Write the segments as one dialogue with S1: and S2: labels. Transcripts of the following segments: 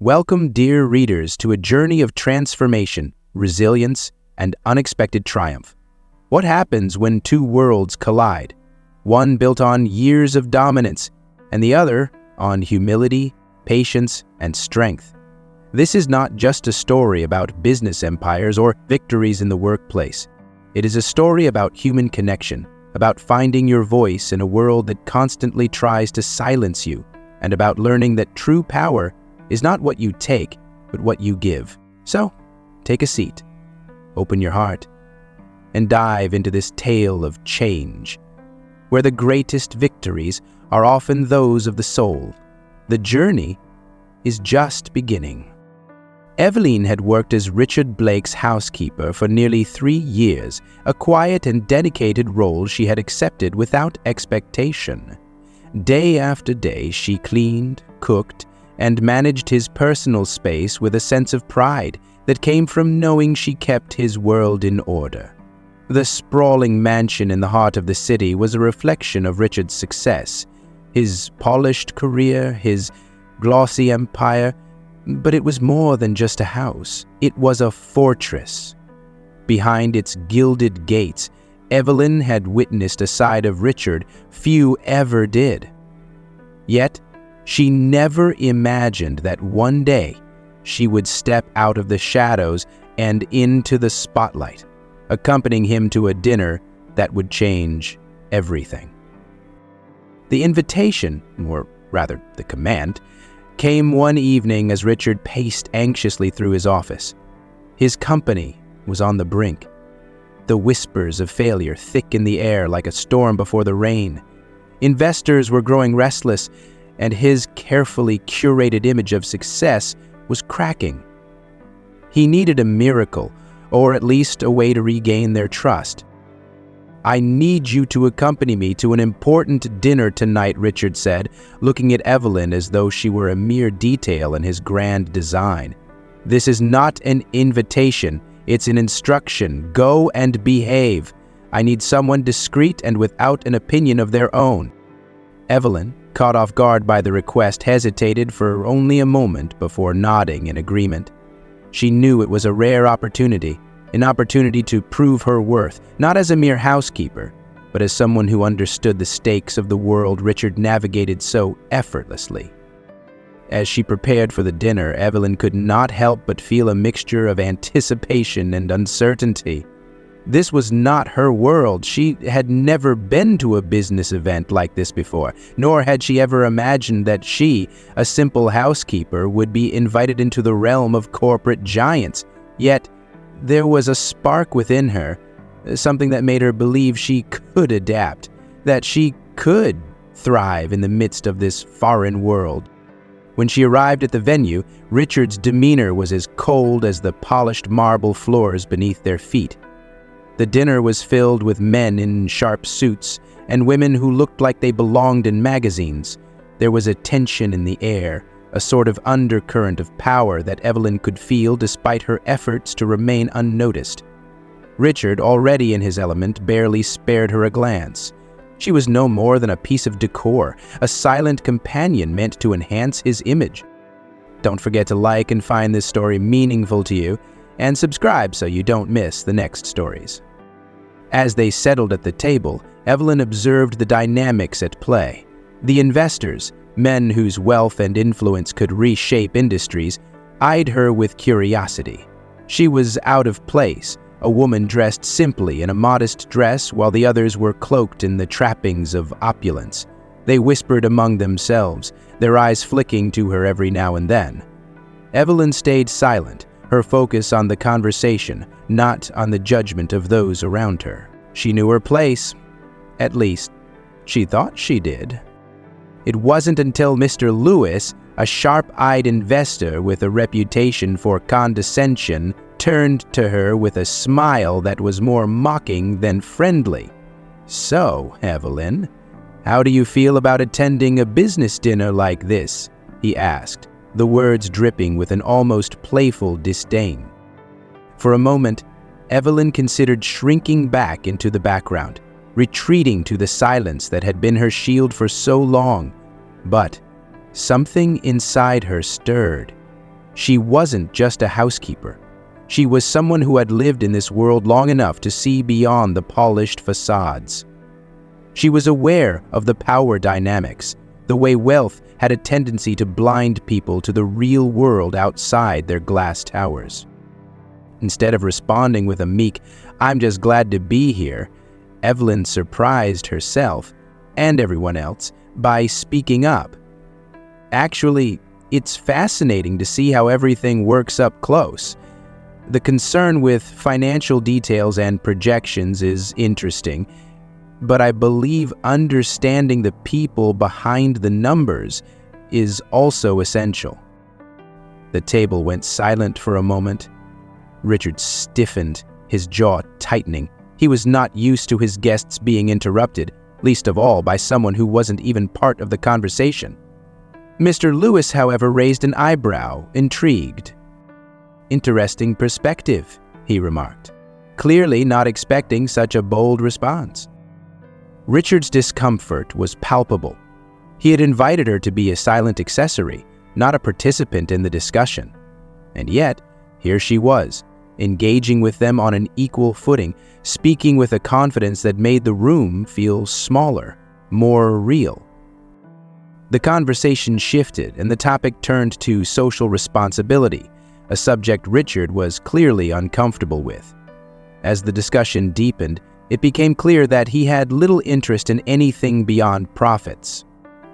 S1: Welcome, dear readers, to a journey of transformation, resilience, and unexpected triumph. What happens when two worlds collide? One built on years of dominance, and the other on humility, patience, and strength. This is not just a story about business empires or victories in the workplace. It is a story about human connection, about finding your voice in a world that constantly tries to silence you, and about learning that true power is not what you take, but what you give. So, take a seat, open your heart, and dive into this tale of change, where the greatest victories are often those of the soul. The journey is just beginning. Evelyn had worked as Richard Blake's housekeeper for nearly 3 years, a quiet and dedicated role she had accepted without expectation. Day after day, she cleaned, cooked, and managed his personal space with a sense of pride that came from knowing she kept his world in order. The sprawling mansion in the heart of the city was a reflection of Richard's success, his polished career, his glossy empire, but it was more than just a house. It was a fortress. Behind its gilded gates, Evelyn had witnessed a side of Richard few ever did. Yet, she never imagined that one day she would step out of the shadows and into the spotlight, accompanying him to a dinner that would change everything. The invitation, or rather the command, came one evening as Richard paced anxiously through his office. His company was on the brink. The whispers of failure thick in the air like a storm before the rain. Investors were growing restless, and his carefully curated image of success was cracking. He needed a miracle, or at least a way to regain their trust. "I need you to accompany me to an important dinner tonight," Richard said, looking at Evelyn as though she were a mere detail in his grand design. "This is not an invitation, it's an instruction. Go and behave. I need someone discreet and without an opinion of their own." Evelyn, caught off guard by the request, hesitated for only a moment before nodding in agreement. She knew it was a rare opportunity, an opportunity to prove her worth, not as a mere housekeeper, but as someone who understood the stakes of the world Richard navigated so effortlessly. As she prepared for the dinner, Evelyn could not help but feel a mixture of anticipation and uncertainty. This was not her world. She had never been to a business event like this before, nor had she ever imagined that she, a simple housekeeper, would be invited into the realm of corporate giants. Yet, there was a spark within her, something that made her believe she could adapt, that she could thrive in the midst of this foreign world. When she arrived at the venue, Richard's demeanor was as cold as the polished marble floors beneath their feet. The dinner was filled with men in sharp suits and women who looked like they belonged in magazines. There was a tension in the air, a sort of undercurrent of power that Evelyn could feel despite her efforts to remain unnoticed. Richard, already in his element, barely spared her a glance. She was no more than a piece of decor, a silent companion meant to enhance his image. Don't forget to like and find this story meaningful to you, and subscribe so you don't miss the next stories. As they settled at the table, Evelyn observed the dynamics at play. The investors, men whose wealth and influence could reshape industries, eyed her with curiosity. She was out of place, a woman dressed simply in a modest dress while the others were cloaked in the trappings of opulence. They whispered among themselves, their eyes flicking to her every now and then. Evelyn stayed silent, her focus on the conversation, not on the judgment of those around her. She knew her place. At least, she thought she did. It wasn't until Mr. Lewis, a sharp-eyed investor with a reputation for condescension, turned to her with a smile that was more mocking than friendly. "So, Evelyn, how do you feel about attending a business dinner like this?" he asked, the words dripping with an almost playful disdain. For a moment, Evelyn considered shrinking back into the background, retreating to the silence that had been her shield for so long. But something inside her stirred. She wasn't just a housekeeper. She was someone who had lived in this world long enough to see beyond the polished facades. She was aware of the power dynamics, the way wealth had a tendency to blind people to the real world outside their glass towers. Instead of responding with a meek, "I'm just glad to be here," Evelyn surprised herself and everyone else by speaking up. Actually, it's fascinating to see how everything works up close. The concern with financial details and projections is interesting, but I believe understanding the people behind the numbers is also essential. The table went silent for a moment. Richard stiffened, his jaw tightening. He was not used to his guests being interrupted, least of all by someone who wasn't even part of the conversation. Mr. Lewis, however, raised an eyebrow, intrigued. "Interesting perspective," he remarked, clearly not expecting such a bold response. Richard's discomfort was palpable. He had invited her to be a silent accessory, not a participant in the discussion. And yet, here she was, engaging with them on an equal footing, speaking with a confidence that made the room feel smaller, more real. The conversation shifted, and the topic turned to social responsibility, a subject Richard was clearly uncomfortable with. As the discussion deepened, it became clear that he had little interest in anything beyond profits.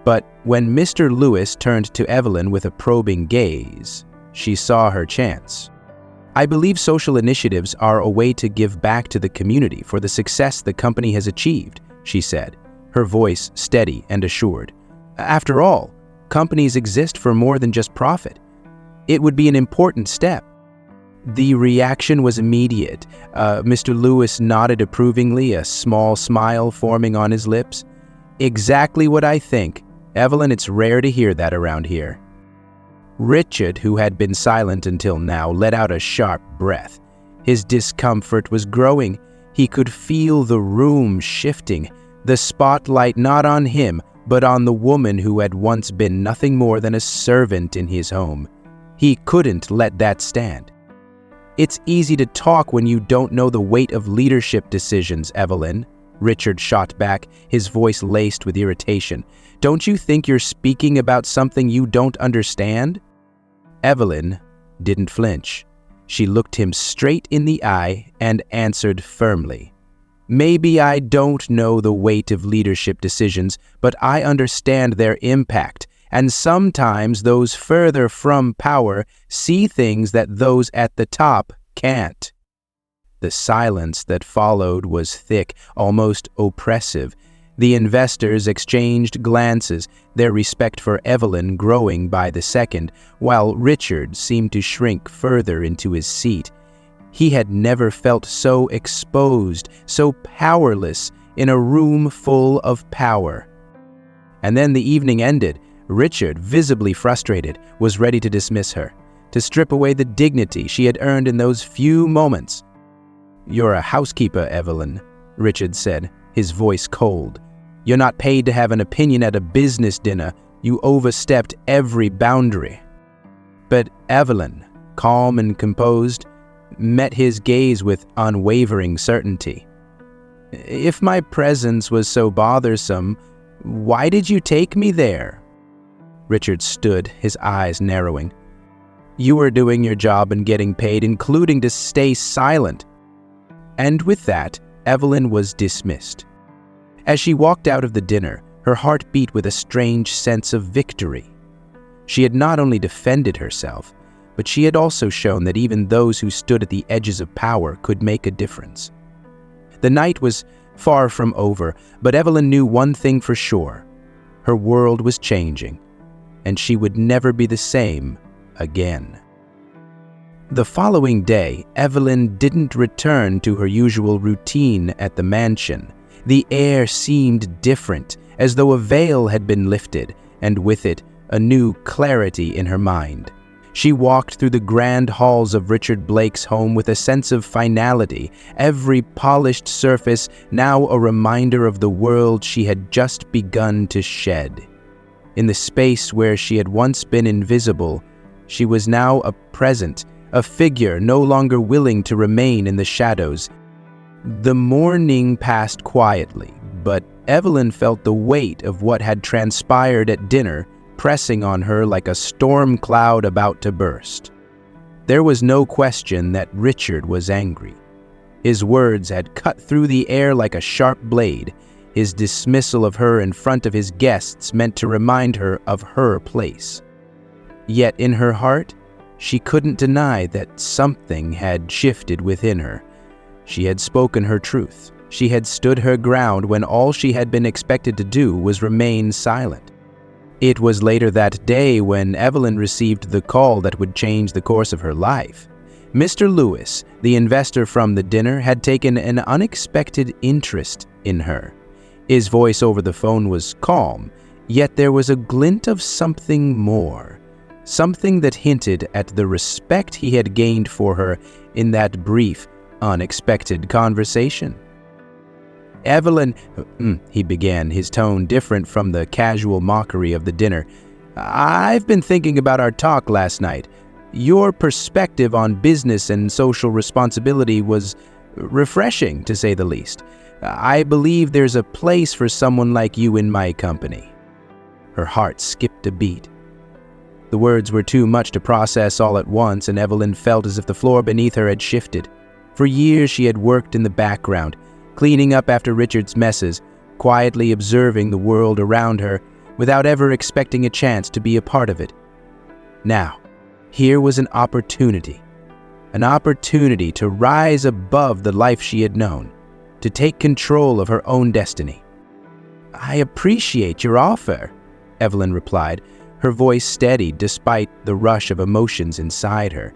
S1: But when Mr. Lewis turned to Evelyn with a probing gaze, she saw her chance. "I believe social initiatives are a way to give back to the community for the success the company has achieved," she said, her voice steady and assured. "After all, companies exist for more than just profit. It would be an important step." The reaction was immediate. Mr. Lewis nodded approvingly, a small smile forming on his lips. "Exactly what I think. Evelyn, it's rare to hear that around here." Richard, who had been silent until now, let out a sharp breath. His discomfort was growing. He could feel the room shifting, the spotlight not on him, but on the woman who had once been nothing more than a servant in his home. He couldn't let that stand. "It's easy to talk when you don't know the weight of leadership decisions, Evelyn," Richard shot back, his voice laced with irritation. "Don't you think you're speaking about something you don't understand?" Evelyn didn't flinch. She looked him straight in the eye and answered firmly. "Maybe I don't know the weight of leadership decisions, but I understand their impact, and sometimes those further from power see things that those at the top can't." The silence that followed was thick, almost oppressive. The investors exchanged glances, their respect for Evelyn growing by the second, while Richard seemed to shrink further into his seat. He had never felt so exposed, so powerless in a room full of power. And then the evening ended. Richard, visibly frustrated, was ready to dismiss her, to strip away the dignity she had earned in those few moments. "You're a housekeeper, Evelyn," Richard said, his voice cold. "You're not paid to have an opinion at a business dinner. You overstepped every boundary." But Evelyn, calm and composed, met his gaze with unwavering certainty. "If my presence was so bothersome, why did you take me there?" Richard stood, his eyes narrowing. "You were doing your job and getting paid, including to stay silent." And with that, Evelyn was dismissed. As she walked out of the dinner, her heart beat with a strange sense of victory. She had not only defended herself, but she had also shown that even those who stood at the edges of power could make a difference. The night was far from over, but Evelyn knew one thing for sure. Her world was changing, and she would never be the same again. The following day, Evelyn didn't return to her usual routine at the mansion. The air seemed different, as though a veil had been lifted, and with it, a new clarity in her mind. She walked through the grand halls of Richard Blake's home with a sense of finality, every polished surface now a reminder of the world she had just begun to shed. In the space where she had once been invisible, She was now a present, a figure no longer willing to remain in the shadows. The morning passed quietly, but Evelyn felt the weight of what had transpired at dinner pressing on her like a storm cloud about to burst. There was no question that Richard was angry. His words had cut through the air like a sharp blade. His dismissal of her in front of his guests meant to remind her of her place. Yet in her heart, she couldn't deny that something had shifted within her. She had spoken her truth. She had stood her ground when all she had been expected to do was remain silent. It was later that day when Evelyn received the call that would change the course of her life. Mr. Lewis, the investor from the dinner, had taken an unexpected interest in her. His voice over the phone was calm, yet there was a glint of something more, something that hinted at the respect he had gained for her in that brief, unexpected conversation. "Evelyn," he began, his tone different from the casual mockery of the dinner. "I've been thinking about our talk last night. Your perspective on business and social responsibility was refreshing, to say the least. I believe there's a place for someone like you in my company." Her heart skipped a beat. The words were too much to process all at once, and Evelyn felt as if the floor beneath her had shifted. For years she had worked in the background, cleaning up after Richard's messes, quietly observing the world around her, without ever expecting a chance to be a part of it. Now, here was an opportunity to rise above the life she had known, to take control of her own destiny. "I appreciate your offer," Evelyn replied, her voice steady despite the rush of emotions inside her.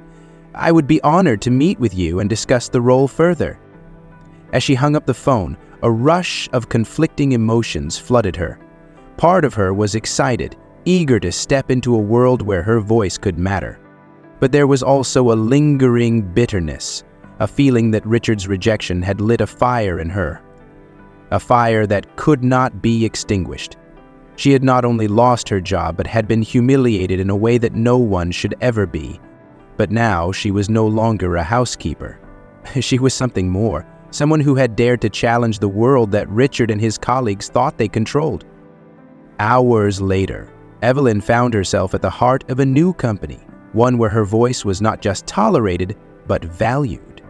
S1: "I would be honored to meet with you and discuss the role further." As she hung up the phone, a rush of conflicting emotions flooded her. Part of her was excited, eager to step into a world where her voice could matter. But there was also a lingering bitterness, a feeling that Richard's rejection had lit a fire in her, a fire that could not be extinguished. She had not only lost her job, but had been humiliated in a way that no one should ever be. But now she was no longer a housekeeper. She was something more. Someone who had dared to challenge the world that Richard and his colleagues thought they controlled. Hours later, Evelyn found herself at the heart of a new company, one where her voice was not just tolerated, but valued.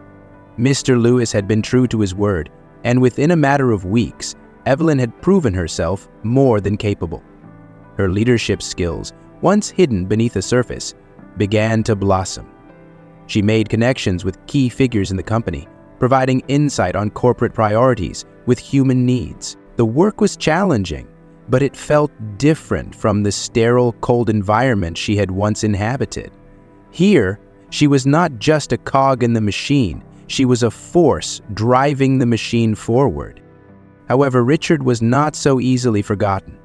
S1: Mr. Lewis had been true to his word, and within a matter of weeks, Evelyn had proven herself more than capable. Her leadership skills, once hidden beneath the surface, began to blossom. She made connections with key figures in the company, providing insight on corporate priorities with human needs. The work was challenging, but it felt different from the sterile, cold environment she had once inhabited. Here, she was not just a cog in the machine, she was a force driving the machine forward. However, Richard was not so easily forgotten.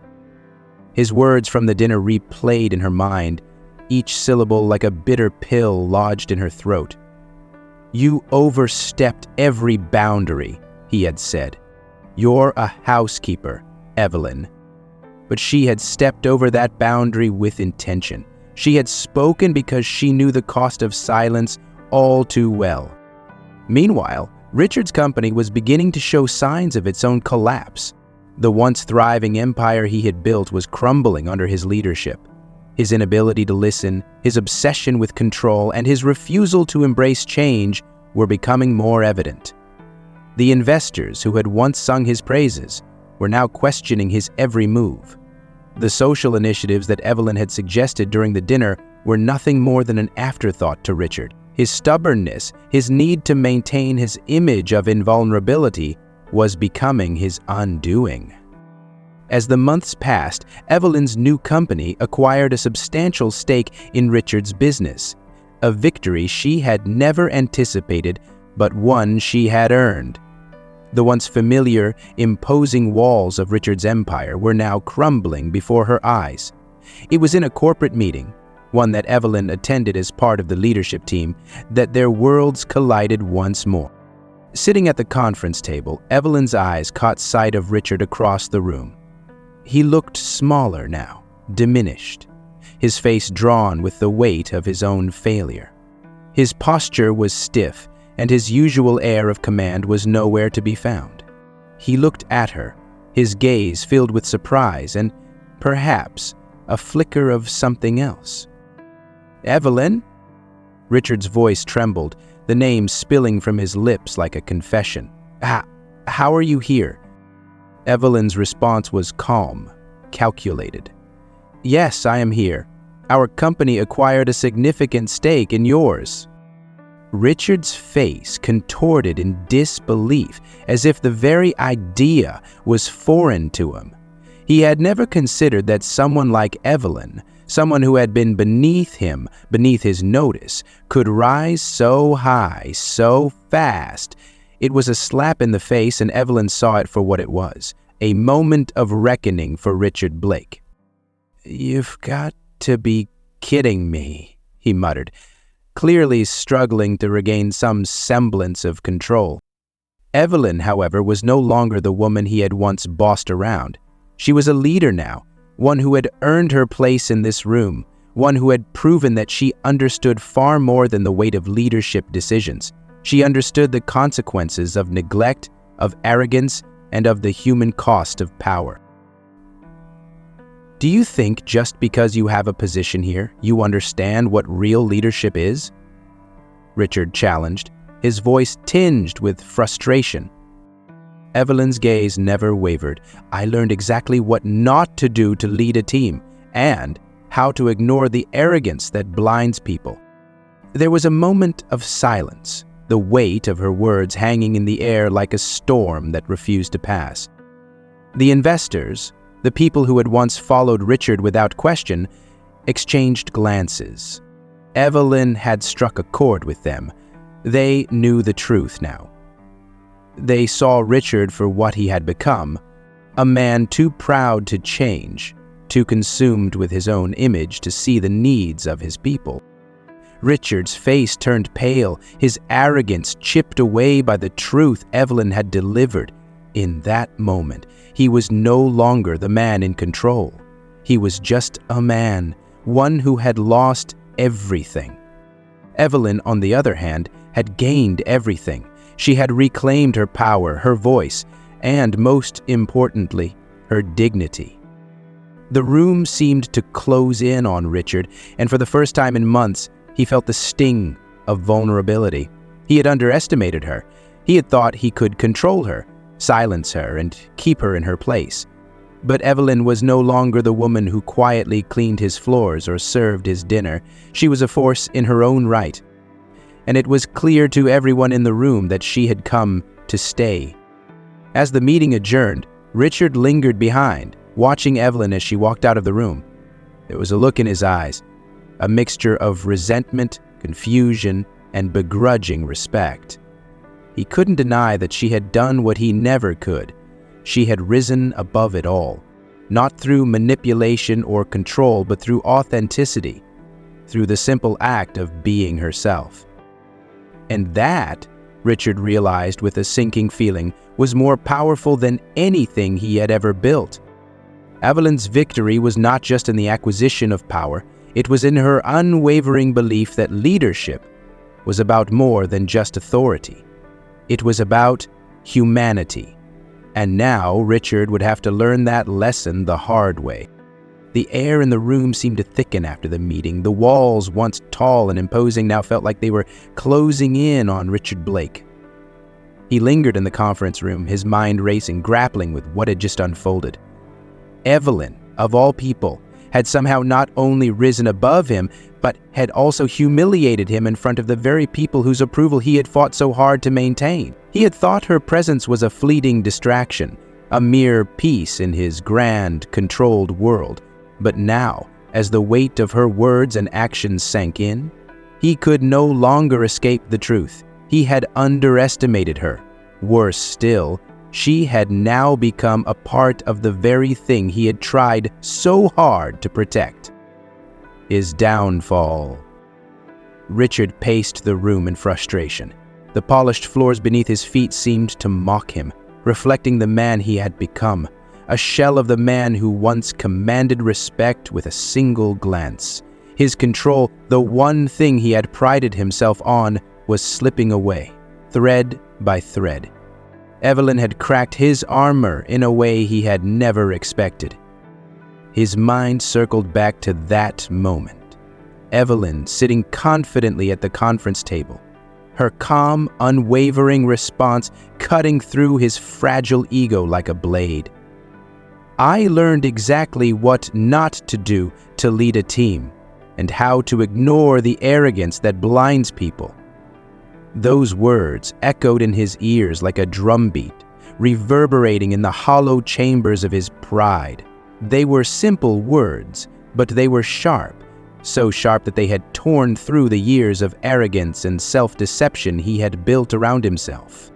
S1: His words from the dinner replayed in her mind, each syllable like a bitter pill lodged in her throat. "You overstepped every boundary," he had said. "You're a housekeeper, Evelyn." But she had stepped over that boundary with intention. She had spoken because she knew the cost of silence all too well. Meanwhile, Richard's company was beginning to show signs of its own collapse. The once thriving empire he had built was crumbling under his leadership. His inability to listen, his obsession with control, and his refusal to embrace change were becoming more evident. The investors who had once sung his praises were now questioning his every move. The social initiatives that Evelyn had suggested during the dinner were nothing more than an afterthought to Richard. His stubbornness, his need to maintain his image of invulnerability, was becoming his undoing. As the months passed, Evelyn's new company acquired a substantial stake in Richard's business, a victory she had never anticipated, but one she had earned. The once familiar, imposing walls of Richard's empire were now crumbling before her eyes. It was in a corporate meeting, one that Evelyn attended as part of the leadership team, that their worlds collided once more. Sitting at the conference table, Evelyn's eyes caught sight of Richard across the room. He looked smaller now, diminished. his face drawn with the weight of his own failure. His posture was stiff, and his usual air of command was nowhere to be found. He looked at her, his gaze filled with surprise and, perhaps, a flicker of something else. "Evelyn?" Richard's voice trembled, the name spilling from his lips like a confession. How are you here?" Evelyn's response was calm, calculated. "Yes, I am here. Our company acquired a significant stake in yours." Richard's face contorted in disbelief, as if the very idea was foreign to him. He had never considered that someone like Evelyn, someone who had been beneath him, beneath his notice, could rise so high, so fast. It was a slap in the face, and Evelyn saw it for what it was, a moment of reckoning for Richard Blake. "You've got to be kidding me," he muttered, clearly struggling to regain some semblance of control. Evelyn, however, was no longer the woman he had once bossed around. She was a leader now, one who had earned her place in this room, one who had proven that she understood far more than the weight of leadership decisions. She understood the consequences of neglect, of arrogance, and of the human cost of power. "Do you think just because you have a position here, you understand what real leadership is?" Richard challenged, his voice tinged with frustration. Evelyn's gaze never wavered. "I learned exactly what not to do to lead a team, and how to ignore the arrogance that blinds people." There was a moment of silence, the weight of her words hanging in the air like a storm that refused to pass. The investors, the people who had once followed Richard without question, exchanged glances. Evelyn had struck a chord with them. They knew the truth now. They saw Richard for what he had become, a man too proud to change, too consumed with his own image to see the needs of his people. Richard's face turned pale, his arrogance chipped away by the truth Evelyn had delivered. In that moment, he was no longer the man in control. He was just a man, one who had lost everything. Evelyn, on the other hand, had gained everything. She had reclaimed her power, her voice, and, most importantly, her dignity. The room seemed to close in on Richard, and for the first time in months, he felt the sting of vulnerability. He had underestimated her. He had thought he could control her, silence her, and keep her in her place. But Evelyn was no longer the woman who quietly cleaned his floors or served his dinner. She was a force in her own right. And it was clear to everyone in the room that she had come to stay. As the meeting adjourned, Richard lingered behind, watching Evelyn as she walked out of the room. There was a look in his eyes, a mixture of resentment, confusion, and begrudging respect. He couldn't deny that she had done what he never could. She had risen above it all, not through manipulation or control, but through authenticity, through the simple act of being herself. And that, Richard realized with a sinking feeling, was more powerful than anything he had ever built. Evelyn's victory was not just in the acquisition of power, it was in her unwavering belief that leadership was about more than just authority. It was about humanity. And now Richard would have to learn that lesson the hard way. The air in the room seemed to thicken after the meeting. The walls, once tall and imposing, now felt like they were closing in on Richard Blake. He lingered in the conference room, his mind racing, grappling with what had just unfolded. Evelyn, of all people, had somehow not only risen above him, but had also humiliated him in front of the very people whose approval he had fought so hard to maintain. He had thought her presence was a fleeting distraction, a mere piece in his grand, controlled world. But now, as the weight of her words and actions sank in, he could no longer escape the truth. He had underestimated her. Worse still, she had now become a part of the very thing he had tried so hard to protect. His downfall. Richard paced the room in frustration. The polished floors beneath his feet seemed to mock him, reflecting the man he had become. a shell of the man who once commanded respect with a single glance. His control, the one thing he had prided himself on, was slipping away, thread by thread. Evelyn had cracked his armor in a way he had never expected. His mind circled back to that moment. Evelyn sitting confidently at the conference table, her calm, unwavering response cutting through his fragile ego like a blade. I learned exactly what not to do to lead a team, and how to ignore the arrogance that blinds people. Those words echoed in his ears like a drumbeat, reverberating in the hollow chambers of his pride. They were simple words, but they were sharp, so sharp that they had torn through the years of arrogance and self-deception he had built around himself.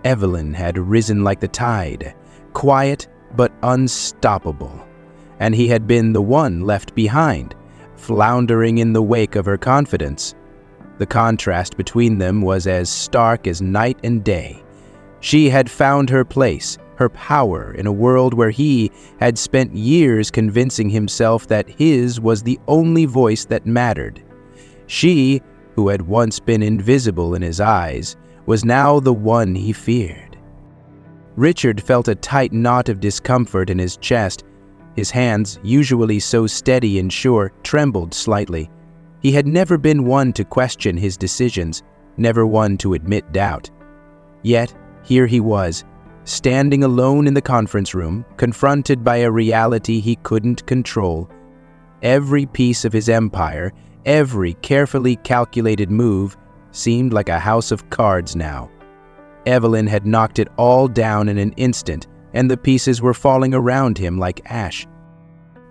S1: Evelyn had risen like the tide, quiet but unstoppable, and he had been the one left behind, floundering in the wake of her confidence. The contrast between them was as stark as night and day. She had found her place, her power in a world where he had spent years convincing himself that his was the only voice that mattered. She, who had once been invisible in his eyes, was now the one he feared. Richard felt a tight knot of discomfort in his chest. His hands, usually so steady and sure, trembled slightly. He had never been one to question his decisions, never one to admit doubt. Yet, here he was, standing alone in the conference room, confronted by a reality he couldn't control. Every piece of his empire, every carefully calculated move, seemed like a house of cards now. Evelyn had knocked it all down in an instant, and the pieces were falling around him like ash.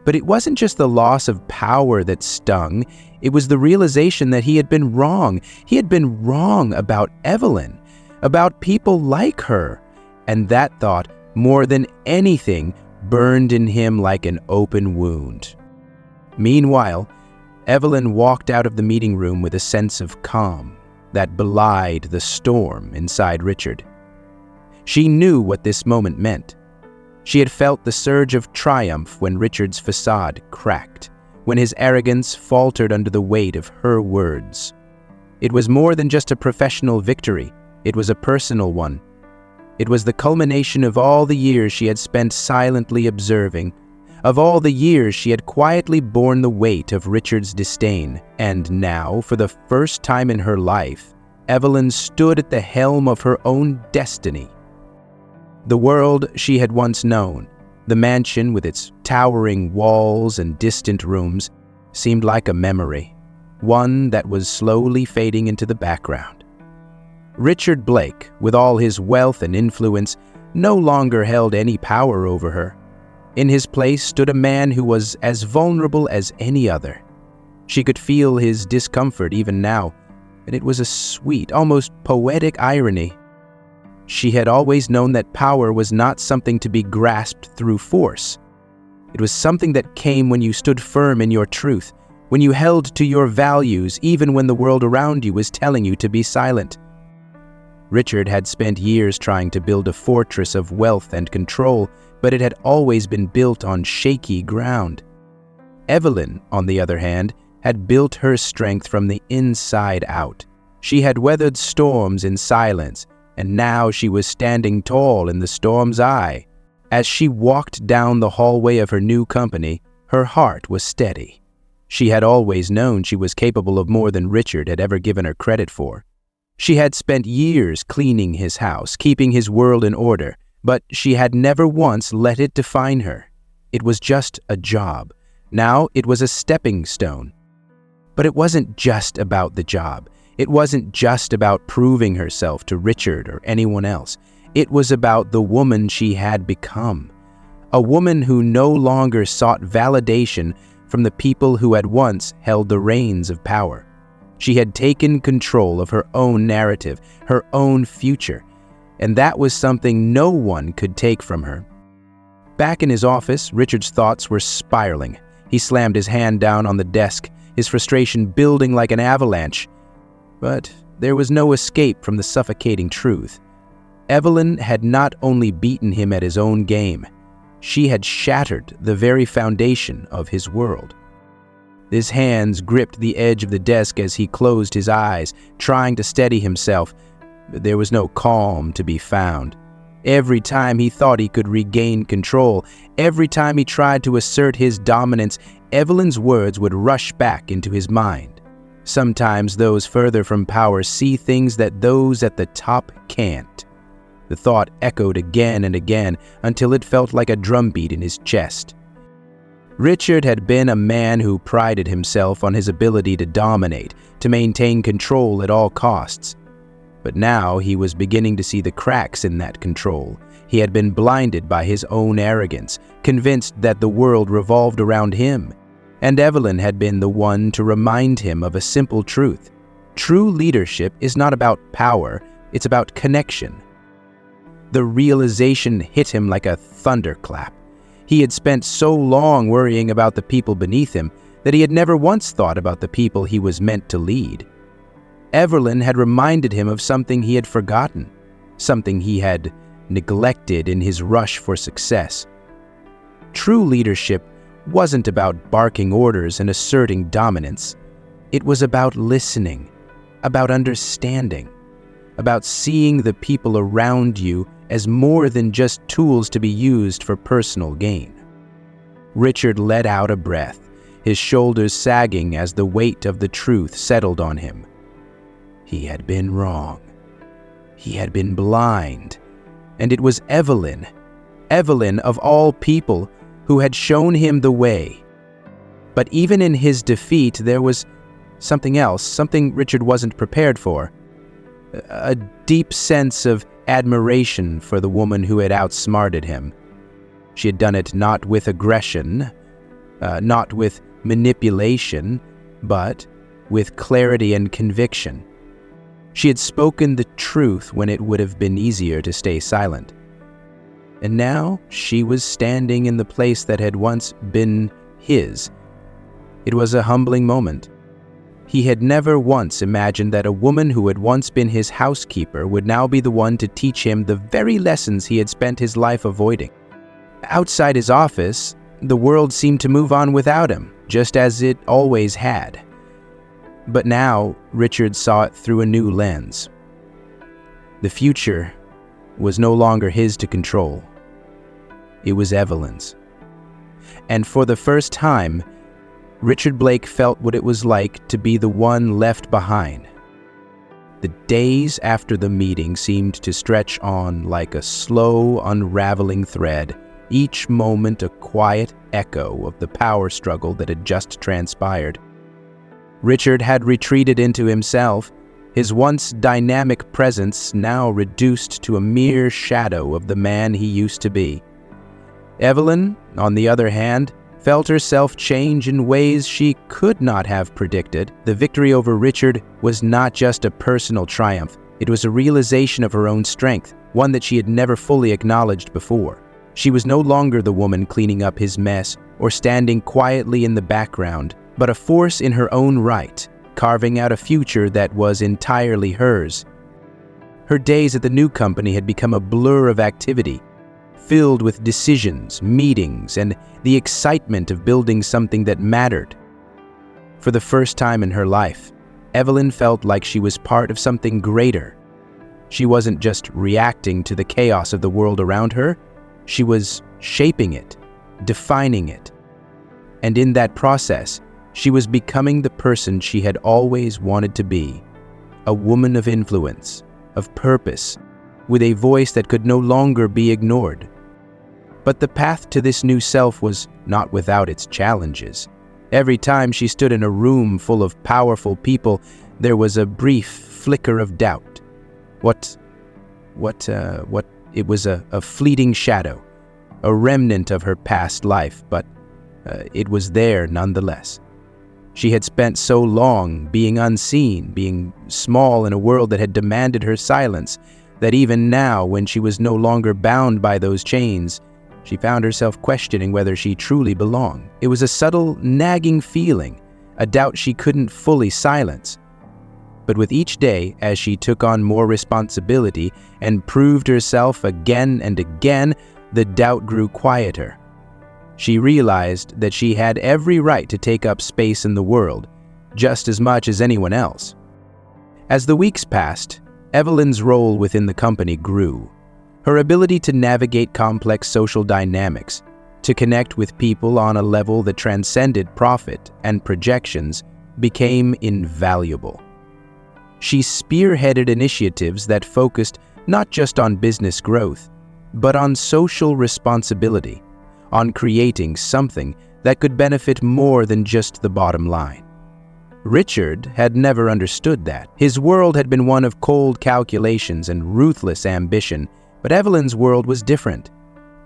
S1: But it wasn't just the loss of power that stung, it was the realization that he had been wrong. He had been wrong about Evelyn, about people like her, and that thought, more than anything, burned in him like an open wound. Meanwhile, Evelyn walked out of the meeting room with a sense of calm that belied the storm inside Richard. She knew what this moment meant. She had felt the surge of triumph when Richard's facade cracked, when his arrogance faltered under the weight of her words. It was more than just a professional victory, it was a personal one. It was the culmination of all the years she had spent silently observing, of all the years she had quietly borne the weight of Richard's disdain, and now, for the first time in her life, Evelyn stood at the helm of her own destiny. The world she had once known, the mansion with its towering walls and distant rooms, seemed like a memory, one that was slowly fading into the background. Richard Blake, with all his wealth and influence, no longer held any power over her. In his place stood a man who was as vulnerable as any other. She could feel his discomfort even now, and it was a sweet, almost poetic irony. She had always known that power was not something to be grasped through force. It was something that came when you stood firm in your truth, when you held to your values even when the world around you was telling you to be silent. Richard had spent years trying to build a fortress of wealth and control, but it had always been built on shaky ground. Evelyn, on the other hand, had built her strength from the inside out. She had weathered storms in silence, and now she was standing tall in the storm's eye. As she walked down the hallway of her new company, her heart was steady. She had always known she was capable of more than Richard had ever given her credit for. She had spent years cleaning his house, keeping his world in order, but she had never once let it define her. It was just a job. Now it was a stepping stone. But it wasn't just about the job. It wasn't just about proving herself to Richard or anyone else. It was about the woman she had become. A woman who no longer sought validation from the people who had once held the reins of power. She had taken control of her own narrative, her own future, and that was something no one could take from her. Back in his office, Richard's thoughts were spiraling. He slammed his hand down on the desk, his frustration building like an avalanche. But there was no escape from the suffocating truth. Evelyn had not only beaten him at his own game, she had shattered the very foundation of his world. His hands gripped the edge of the desk as he closed his eyes, trying to steady himself, but there was no calm to be found. Every time he thought he could regain control, every time he tried to assert his dominance, Evelyn's words would rush back into his mind. Sometimes those further from power see things that those at the top can't. The thought echoed again and again until it felt like a drumbeat in his chest. Richard had been a man who prided himself on his ability to dominate, to maintain control at all costs. But now he was beginning to see the cracks in that control. He had been blinded by his own arrogance, convinced that the world revolved around him. And Evelyn had been the one to remind him of a simple truth. True leadership is not about power, it's about connection. The realization hit him like a thunderclap. He had spent so long worrying about the people beneath him that he had never once thought about the people he was meant to lead. Evelyn had reminded him of something he had forgotten, something he had neglected in his rush for success. True leadership wasn't about barking orders and asserting dominance. It was about listening, about understanding, about seeing the people around you as more than just tools to be used for personal gain. Richard let out a breath, his shoulders sagging as the weight of the truth settled on him. He had been wrong. He had been blind. And it was Evelyn of all people, who had shown him the way. But even in his defeat, there was something else, something Richard wasn't prepared for. A deep sense of admiration for the woman who had outsmarted him. She had done it not with aggression, not with manipulation, but with clarity and conviction. She had spoken the truth when it would have been easier to stay silent. And now she was standing in the place that had once been his. It was a humbling moment. He had never once imagined that a woman who had once been his housekeeper would now be the one to teach him the very lessons he had spent his life avoiding. Outside his office, the world seemed to move on without him, just as it always had. But now, Richard saw it through a new lens. The future was no longer his to control. It was Evelyn's. And for the first time, Richard Blake felt what it was like to be the one left behind. The days after the meeting seemed to stretch on like a slow, unraveling thread, each moment a quiet echo of the power struggle that had just transpired. Richard had retreated into himself, his once dynamic presence now reduced to a mere shadow of the man he used to be. Evelyn, on the other hand, felt herself change in ways she could not have predicted. The victory over Richard was not just a personal triumph, it was a realization of her own strength, one that she had never fully acknowledged before. She was no longer the woman cleaning up his mess or standing quietly in the background, but a force in her own right, carving out a future that was entirely hers. Her days at the new company had become a blur of activity, filled with decisions, meetings, and the excitement of building something that mattered. For the first time in her life, Evelyn felt like she was part of something greater. She wasn't just reacting to the chaos of the world around her, she was shaping it, defining it. And in that process, she was becoming the person she had always wanted to be, a woman of influence, of purpose, with a voice that could no longer be ignored. But the path to this new self was not without its challenges. Every time she stood in a room full of powerful people, there was a brief flicker of doubt. It was a fleeting shadow, a remnant of her past life, but it was there nonetheless. She had spent so long being unseen, being small in a world that had demanded her silence, that even now, when she was no longer bound by those chains, she found herself questioning whether she truly belonged. It was a subtle, nagging feeling, a doubt she couldn't fully silence. But with each day, as she took on more responsibility and proved herself again and again, the doubt grew quieter. She realized that she had every right to take up space in the world, just as much as anyone else. As the weeks passed, Evelyn's role within the company grew. Her ability to navigate complex social dynamics, to connect with people on a level that transcended profit and projections, became invaluable. She spearheaded initiatives that focused not just on business growth, but on social responsibility, on creating something that could benefit more than just the bottom line. Richard had never understood that. His world had been one of cold calculations and ruthless ambition, but Evelyn's world was different.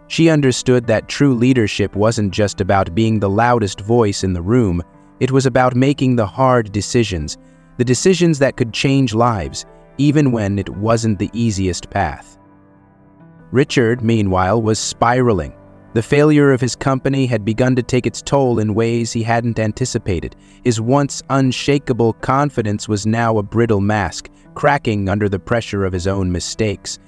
S1: She understood that true leadership wasn't just about being the loudest voice in the room, it was about making the hard decisions, the decisions that could change lives, even when it wasn't the easiest path. Richard, meanwhile, was spiraling. The failure of his company had begun to take its toll in ways he hadn't anticipated. His once unshakable confidence was now a brittle mask, cracking under the pressure of his own mistakes.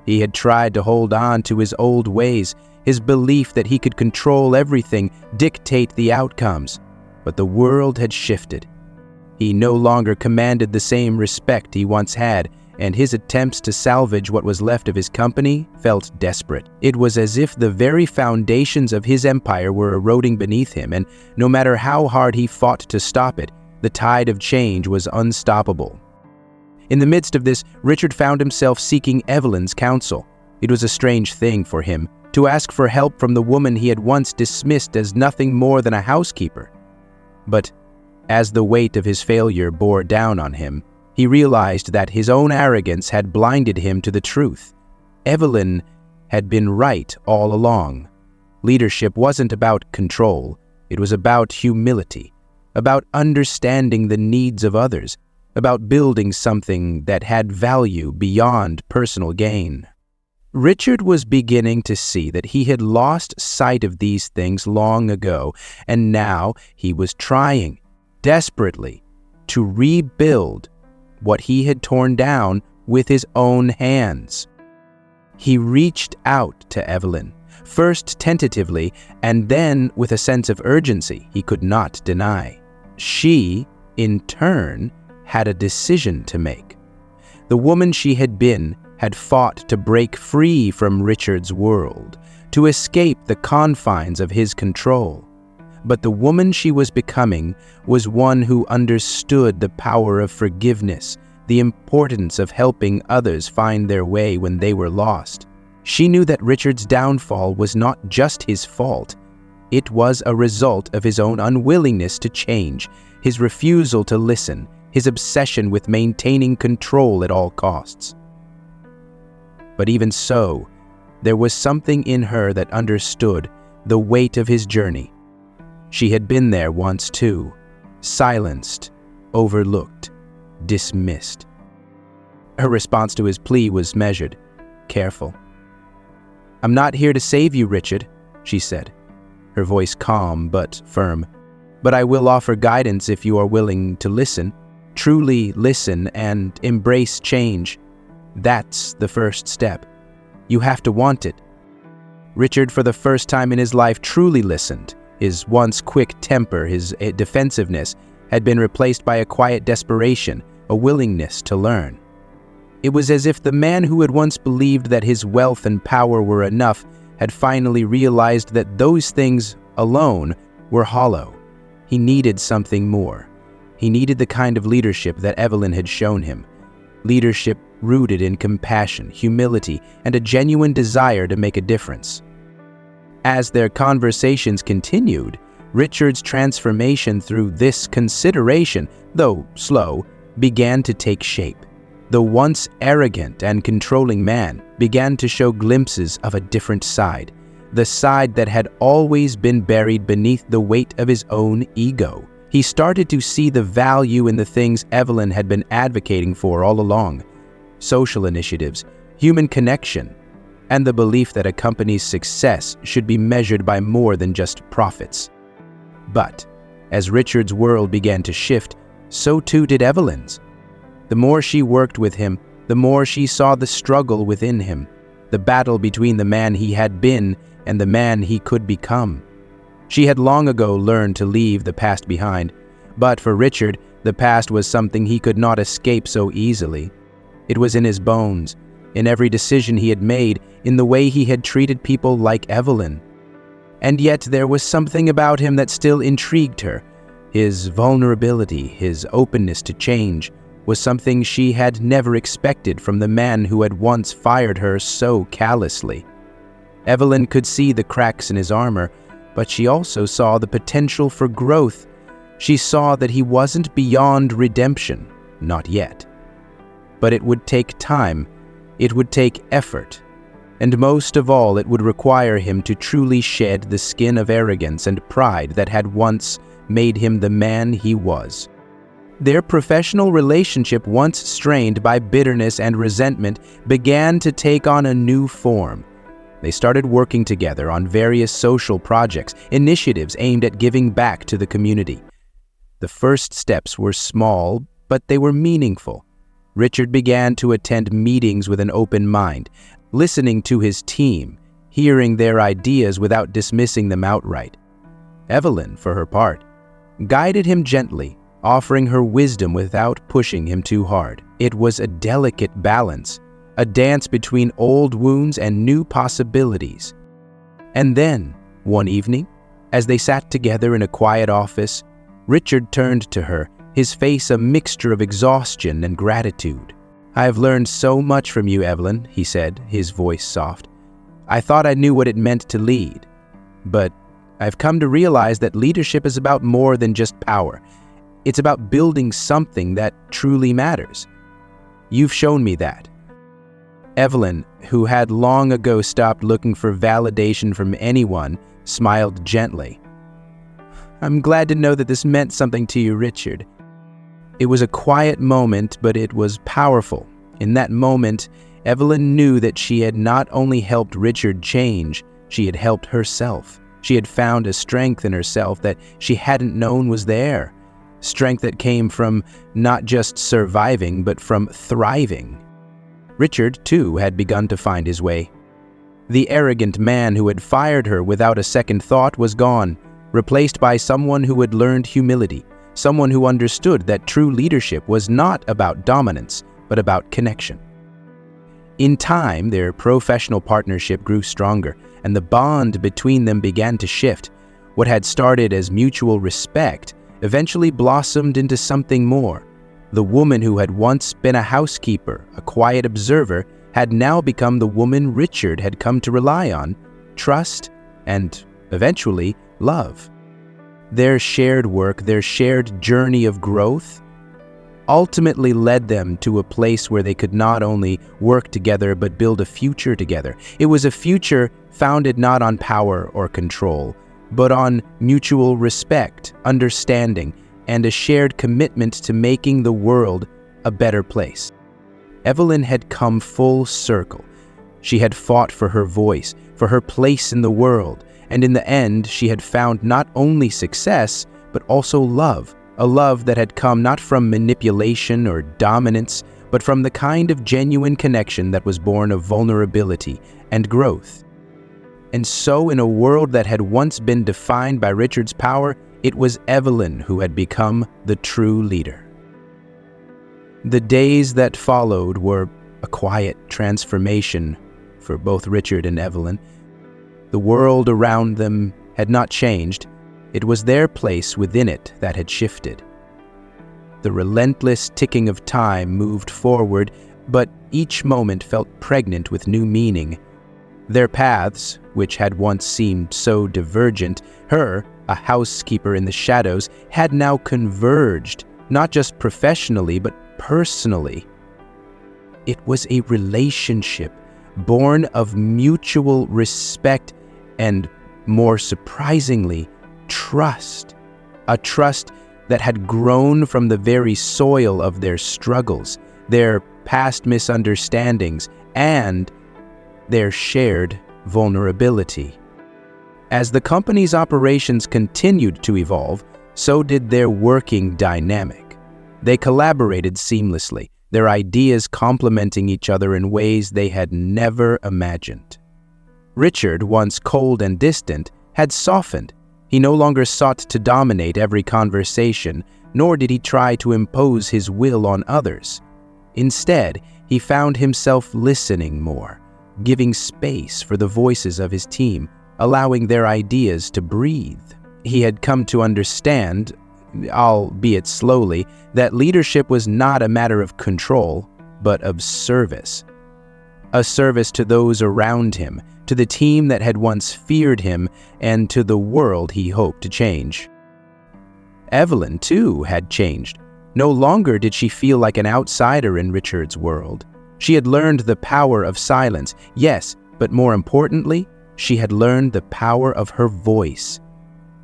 S1: He had tried to hold on to his old ways, his belief that he could control everything, dictate the outcomes. But the world had shifted. He no longer commanded the same respect he once had, and his attempts to salvage what was left of his company felt desperate. It was as if the very foundations of his empire were eroding beneath him, and no matter how hard he fought to stop it, the tide of change was unstoppable. In the midst of this, Richard found himself seeking Evelyn's counsel. It was a strange thing for him to ask for help from the woman he had once dismissed as nothing more than a housekeeper. But as the weight of his failure bore down on him, he realized that his own arrogance had blinded him to the truth. Evelyn had been right all along. Leadership wasn't about control, it was about humility, about understanding the needs of others, about building something that had value beyond personal gain. Richard was beginning to see that he had lost sight of these things long ago, and now he was trying, desperately, to rebuild what he had torn down with his own hands. He reached out to Evelyn, first tentatively, and then with a sense of urgency he could not deny. She, in turn, had a decision to make. The woman she had been had fought to break free from Richard's world, to escape the confines of his control. But the woman she was becoming was one who understood the power of forgiveness, the importance of helping others find their way when they were lost. She knew that Richard's downfall was not just his fault. It was a result of his own unwillingness to change, his refusal to listen, his obsession with maintaining control at all costs. But even so, there was something in her that understood the weight of his journey. She had been there once too, silenced, overlooked, dismissed. Her response to his plea was measured, careful. "I'm not here to save you, Richard," she said, her voice calm but firm. "But I will offer guidance if you are willing to listen, truly listen and embrace change. That's the first step. You have to want it." Richard, for the first time in his life, truly listened. His once quick temper, his defensiveness, had been replaced by a quiet desperation, a willingness to learn. It was as if the man who had once believed that his wealth and power were enough had finally realized that those things alone were hollow. He needed something more. He needed the kind of leadership that Evelyn had shown him. Leadership rooted in compassion, humility, and a genuine desire to make a difference. As their conversations continued, Richard's transformation through this consideration, though slow, began to take shape. The once arrogant and controlling man began to show glimpses of a different side, the side that had always been buried beneath the weight of his own ego. He started to see the value in the things Evelyn had been advocating for all along: social initiatives, human connection, and the belief that a company's success should be measured by more than just profits. But as Richard's world began to shift, so too did Evelyn's. The more she worked with him, the more she saw the struggle within him. the battle between the man he had been and the man he could become. She had long ago learned to leave the past behind, but for Richard, the past was something he could not escape so easily. It was in his bones, in every decision he had made, in the way he had treated people like Evelyn. And yet there was something about him that still intrigued her. His vulnerability, his openness to change, was something she had never expected from the man who had once fired her so callously. Evelyn could see the cracks in his armor, but she also saw the potential for growth. She saw that he wasn't beyond redemption, not yet. But it would take time, it would take effort, and most of all it would require him to truly shed the skin of arrogance and pride that had once made him the man he was. Their professional relationship, once strained by bitterness and resentment, began to take on a new form. They started working together on various social projects, initiatives aimed at giving back to the community. The first steps were small, but they were meaningful. Richard began to attend meetings with an open mind, listening to his team, hearing their ideas without dismissing them outright. Evelyn, for her part, guided him gently, offering her wisdom without pushing him too hard. It was a delicate balance, a dance between old wounds and new possibilities. And then, one evening, as they sat together in a quiet office, Richard turned to her, his face a mixture of exhaustion and gratitude. "I have learned so much from you, Evelyn," he said, his voice soft. "I thought I knew what it meant to lead, but I've come to realize that leadership is about more than just power. It's about building something that truly matters. You've shown me that." Evelyn, who had long ago stopped looking for validation from anyone, smiled gently. "I'm glad to know that this meant something to you, Richard." It was a quiet moment, but it was powerful. In that moment, Evelyn knew that she had not only helped Richard change, she had helped herself. She had found a strength in herself that she hadn't known was there. Strength that came from not just surviving, but from thriving. Richard, too, had begun to find his way. The arrogant man who had fired her without a second thought was gone, replaced by someone who had learned humility, someone who understood that true leadership was not about dominance, but about connection. In time, their professional partnership grew stronger, and the bond between them began to shift. What had started as mutual respect eventually blossomed into something more. The woman who had once been a housekeeper, a quiet observer, had now become the woman Richard had come to rely on, trust, and eventually love. Their shared work, their shared journey of growth, ultimately led them to a place where they could not only work together but build a future together. It was a future founded not on power or control, but on mutual respect, understanding, and a shared commitment to making the world a better place. Evelyn had come full circle. She had fought for her voice, for her place in the world, and in the end, she had found not only success, but also love, a love that had come not from manipulation or dominance, but from the kind of genuine connection that was born of vulnerability and growth. And so, in a world that had once been defined by Richard's power, it was Evelyn who had become the true leader. The days that followed were a quiet transformation for both Richard and Evelyn. The world around them had not changed. It was their place within it that had shifted. The relentless ticking of time moved forward, but each moment felt pregnant with new meaning. Their paths, which had once seemed so divergent, her, a housekeeper in the shadows, had now converged, not just professionally, but personally. It was a relationship born of mutual respect and, more surprisingly, trust. A trust that had grown from the very soil of their struggles, their past misunderstandings, and their shared vulnerability. As the company's operations continued to evolve, so did their working dynamic. They collaborated seamlessly, their ideas complementing each other in ways they had never imagined. Richard, once cold and distant, had softened. He no longer sought to dominate every conversation, nor did he try to impose his will on others. Instead, he found himself listening more, giving space for the voices of his team, allowing their ideas to breathe. He had come to understand, albeit slowly, that leadership was not a matter of control, but of service. A service to those around him, to the team that had once feared him, and to the world he hoped to change. Evelyn, too, had changed. No longer did she feel like an outsider in Richard's world. She had learned the power of silence, yes, but more importantly, she had learned the power of her voice.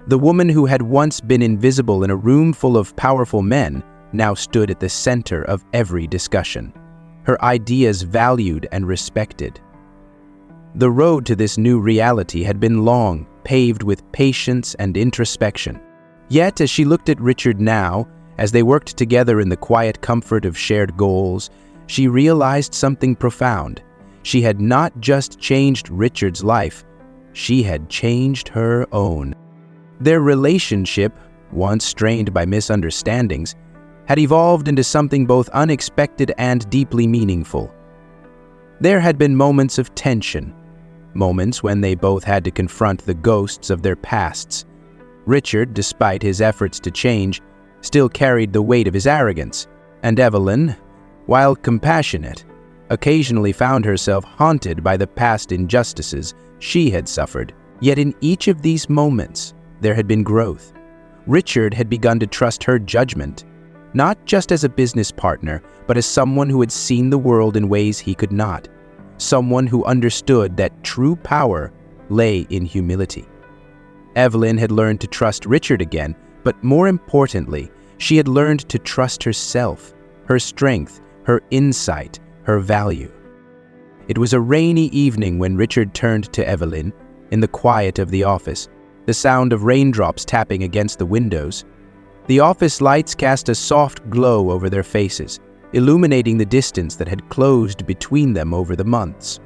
S1: The woman who had once been invisible in a room full of powerful men now stood at the center of every discussion, her ideas valued and respected. The road to this new reality had been long, paved with patience and introspection. Yet, as she looked at Richard now, as they worked together in the quiet comfort of shared goals, she realized something profound. She had not just changed Richard's life, she had changed her own. Their relationship, once strained by misunderstandings, had evolved into something both unexpected and deeply meaningful. There had been moments of tension, moments when they both had to confront the ghosts of their pasts. Richard, despite his efforts to change, still carried the weight of his arrogance, and Evelyn, while compassionate, occasionally found herself haunted by the past injustices she had suffered. Yet in each of these moments, there had been growth. Richard had begun to trust her judgment, not just as a business partner, but as someone who had seen the world in ways he could not, someone who understood that true power lay in humility. Evelyn had learned to trust Richard again, but more importantly, she had learned to trust herself, her strength, her insight, her value. It was a rainy evening when Richard turned to Evelyn, in the quiet of the office, the sound of raindrops tapping against the windows. The office lights cast a soft glow over their faces, illuminating the distance that had closed between them over the months.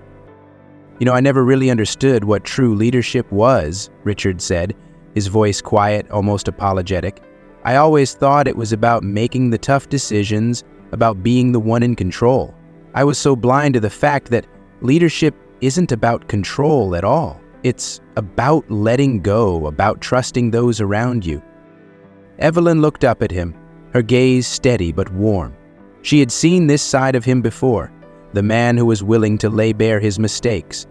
S1: I never really understood what true leadership was," Richard said, his voice quiet, almost apologetic. "I always thought it was about making the tough decisions, about being the one in control. I was so blind to the fact that leadership isn't about control at all. It's about letting go, about trusting those around you." Evelyn looked up at him, her gaze steady but warm. She had seen this side of him before, the man who was willing to lay bare his mistakes.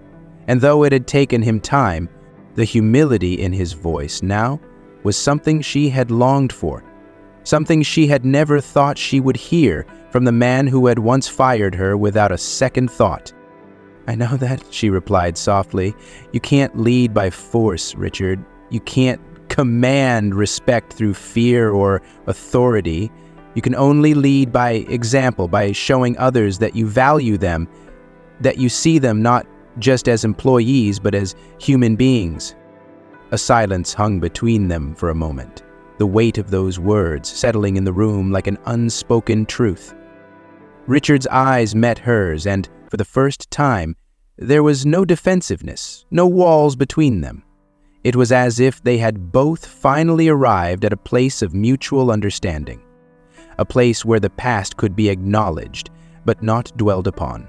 S1: And though it had taken him time, the humility in his voice now was something she had longed for, something she had never thought she would hear from the man who had once fired her without a second thought. "I know that," she replied softly. "You can't lead by force, Richard. You can't command respect through fear or authority. You can only lead by example, by showing others that you value them, that you see them not just as employees, but as human beings." A silence hung between them for a moment, the weight of those words settling in the room like an unspoken truth. Richard's eyes met hers, and for the first time, there was no defensiveness, no walls between them. It was as if they had both finally arrived at a place of mutual understanding, a place where the past could be acknowledged, but not dwelled upon.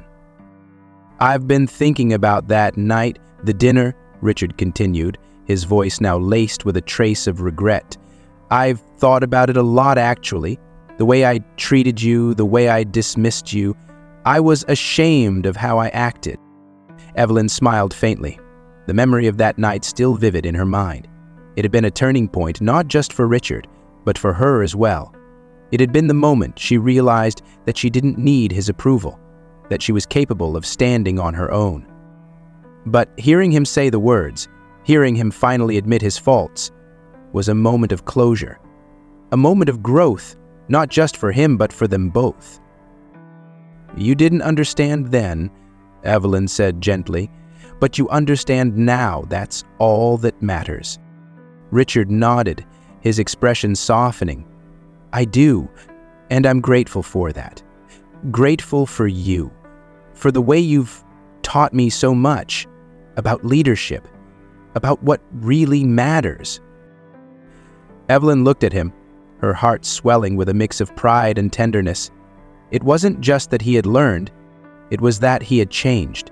S1: "I've been thinking about that night, the dinner," Richard continued, his voice now laced with a trace of regret. "I've thought about it a lot, actually. The way I treated you, the way I dismissed you. I was ashamed of how I acted." Evelyn smiled faintly, the memory of that night still vivid in her mind. It had been a turning point not just for Richard, but for her as well. It had been the moment she realized that she didn't need his approval, that she was capable of standing on her own. But hearing him say the words, hearing him finally admit his faults, was a moment of closure, a moment of growth, not just for him but for them both. "You didn't understand then," Evelyn said gently, "but you understand now. That's all that matters." Richard nodded, his expression softening. "I do, and I'm grateful for that. grateful for you, for the way you've taught me so much about leadership, about what really matters." Evelyn looked at him, her heart swelling with a mix of pride and tenderness. It wasn't just that he had learned, it was that he had changed.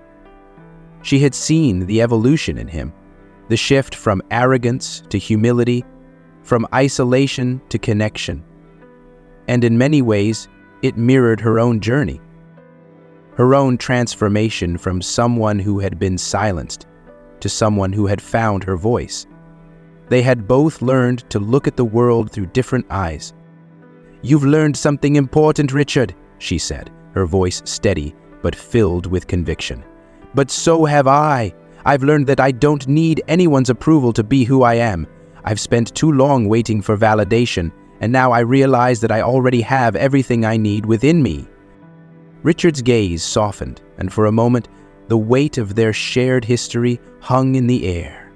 S1: She had seen the evolution in him, the shift from arrogance to humility, from isolation to connection. And in many ways, it mirrored her own journey, her own transformation from someone who had been silenced to someone who had found her voice. They had both learned to look at the world through different eyes. "You've learned something important, Richard," she said, her voice steady but filled with conviction. "But so have I. I've learned that I don't need anyone's approval to be who I am. I've spent too long waiting for validation, and now I realize that I already have everything I need within me." Richard's gaze softened, and for a moment, the weight of their shared history hung in the air.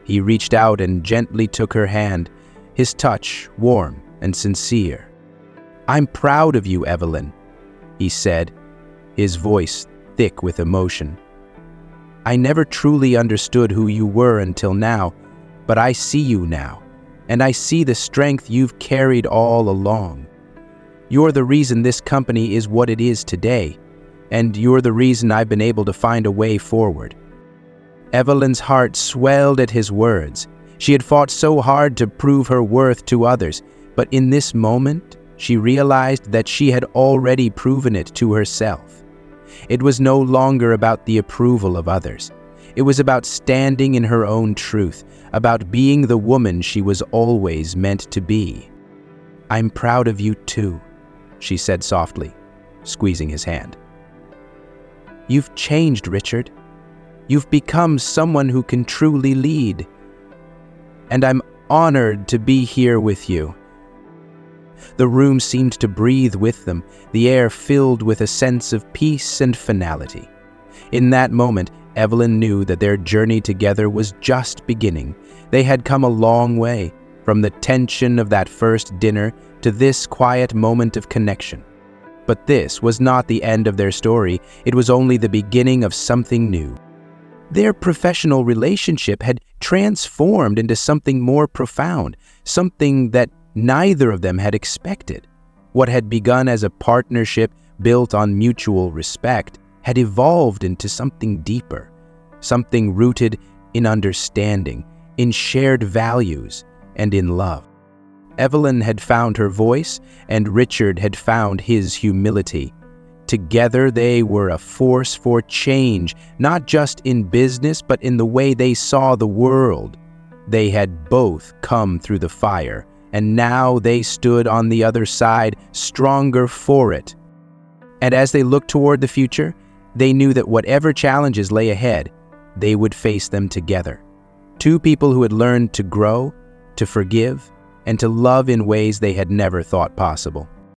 S1: He reached out and gently took her hand, his touch warm and sincere. "I'm proud of you, Evelyn," he said, his voice thick with emotion. "I never truly understood who you were until now, but I see you now, and I see the strength you've carried all along. You're the reason this company is what it is today, and you're the reason I've been able to find a way forward." Evelyn's heart swelled at his words. She had fought so hard to prove her worth to others, but in this moment, she realized that she had already proven it to herself. It was no longer about the approval of others. It was about standing in her own truth, about being the woman she was always meant to be. "I'm proud of you too," she said softly, squeezing his hand. "You've changed, Richard. You've become someone who can truly lead. And I'm honored to be here with you." The room seemed to breathe with them, the air filled with a sense of peace and finality. In that moment, Evelyn knew that their journey together was just beginning. They had come a long way, from the tension of that first dinner to this quiet moment of connection. But this was not the end of their story, it was only the beginning of something new. Their professional relationship had transformed into something more profound, something that neither of them had expected. What had begun as a partnership built on mutual respect had evolved into something deeper, something rooted in understanding, in shared values, and in love. Evelyn had found her voice, and Richard had found his humility. Together they were a force for change, not just in business, but in the way they saw the world. They had both come through the fire, and now they stood on the other side, stronger for it. And as they looked toward the future, they knew that whatever challenges lay ahead, they would face them together. Two people who had learned to grow, to forgive, and to love in ways they had never thought possible.